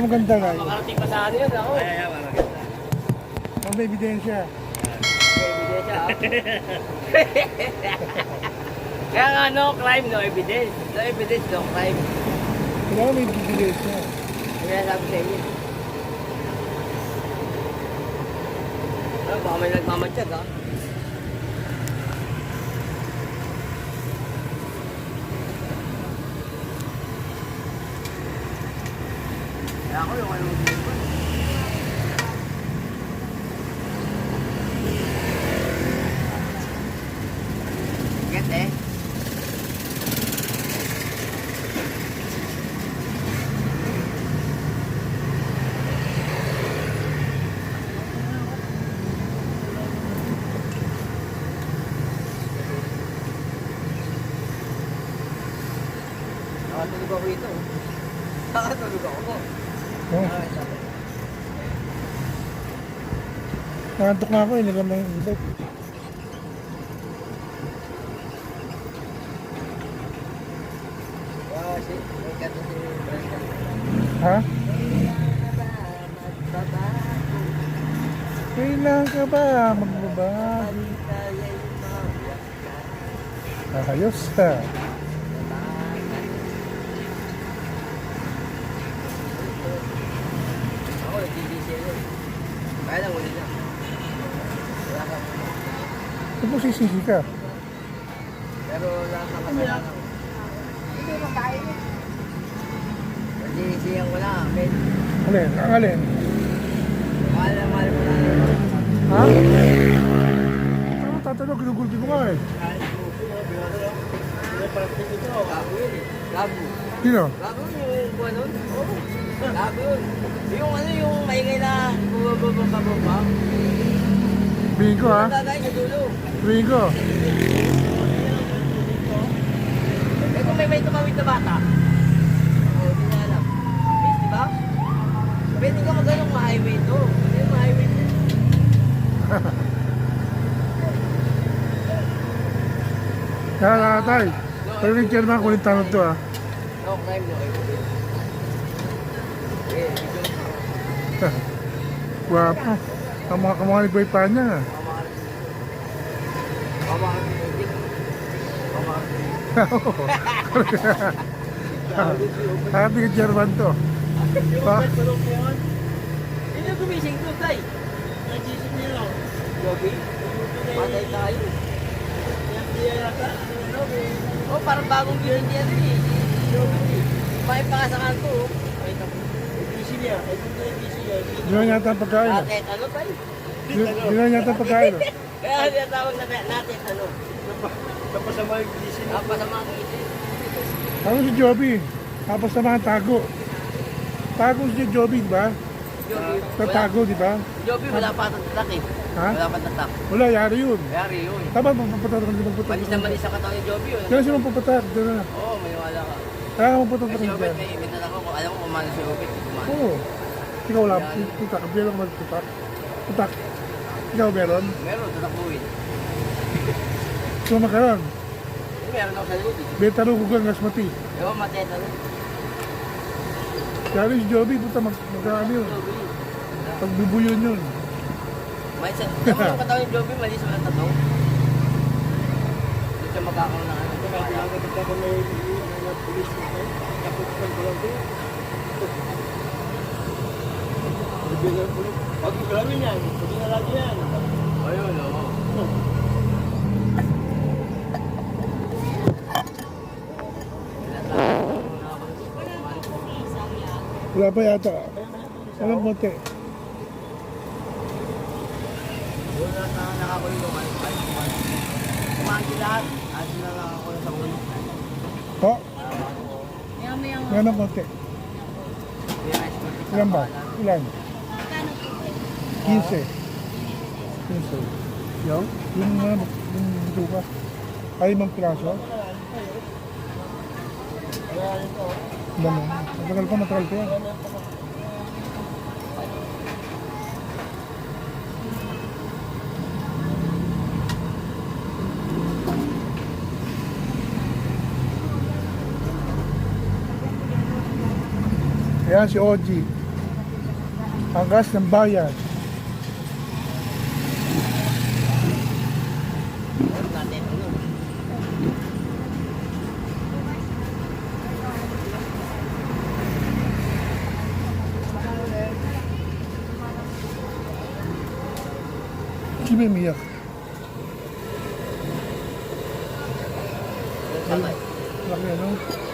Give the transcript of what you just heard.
Ang maganda nga. Makarating pa sa ano yun ako. Ay, maganda. Ang may ebidensya. Kaya nga no crime, no evidence. No evidence, no crime. Kailangan may ebidensya. Kaya sabi sa inyo. Ano, baka may nagmamatsyag ha? Kaya ako yung ano mo. Get eh. Nakatulog ako ito. Nakatulog ako. Oh. Nakantok na ako, ilagam na yung ibig. Ha? Kailan ka ba magbabago? Ayos ha. Ako, nag-DDCL yun. Kaya lang, uli na. Wala ka. Ito po sisisi ka. Pero wala ka kasalanan. Hindi mo kaya yun. Nag-DDCL ko lang, men. Alin? Ang alin? Mahal na mahal mo na. Ha? Ano tatanong? Ginugulti mo nga eh. Gago yun eh. Gago. Sino? Gago yung buwan nun? Oo. Gago yun. Yung ano yung maingay na bubababababa. Bingin ko ha? Yung tatay sa dulo. Bingin ko. Eh kung may tumawid na bata. Oo, hindi niya alam. Miss, di ba? Pwede ka magano'ng ma-highway to. Pwede yung ma-highway to. Kaya tay. Pero yung chairman kulit tanong to ha. No crime, no evidence. Eh, video. Guwapo. Kamukha ni Boy Panya nga. Happy ka chairman to. Pa? Hindi na gumising to, tay. Nagising niya lang. Joby? Patay tayo. Oh, parang bagong gising niya rin eh. Joby. May pakasakan ko. Gising niya. Di na yata ang pagkain. Natin, ano tayo? Di na yata ang pagkain. Kaya tinatawag na natin, ano? Napasama yung gising. Napasama ang gising. Ano si Joby? Tapos naman tago. Tago si Joby, di ba? Joby, Tatago, di ba? Joby, wala pa tatak eh. Ha? Wala pa tatak. Wala, yari yun. Kaya rin yun. Tama, mapuputar ka hindi mapuputar. Malis na malis sa katawan ni Joby yun. Diyan siya mapuputar, diyan na. Oo, may wala ka. Kaya mapuputar Kasi ka Robert, dyan. may imit na ako. Alam mo kung mano si Robert. Oo. Ikaw wala, putak. Hindi lang magputak. Putak. Ikaw meron? Meron, tatakuin. Ikaw makaroon. Meron ako sa likod eh. Beta rin kugang gasmati. Ewan, mateta rin. Kaya rin si Joby, puta magkaano yun. Joby. Pagbubuyon yun. May isa. Ewan mo yung katawan ni Joby, malis walang tato. Hindi siya magkakaroon ng ano. Pag grabe yan, pag nalagi yan. Ayun, oo. Wala pa yata. Walang konti. Wala na nakakulong ano. Kumain sila lahat. At sila lang ako sa ulo. Oh, yan ang konti. Ilan ba? Ilan? 15. 15. Yung? Yung dito ka. Ay, mang piraso? Ilan mo? Matagal pa, matagal pa yan. Ayan si OG. Ang gas ng bayan. Huwag natin ano. Sino may umiyak? Sabay. Laki ano?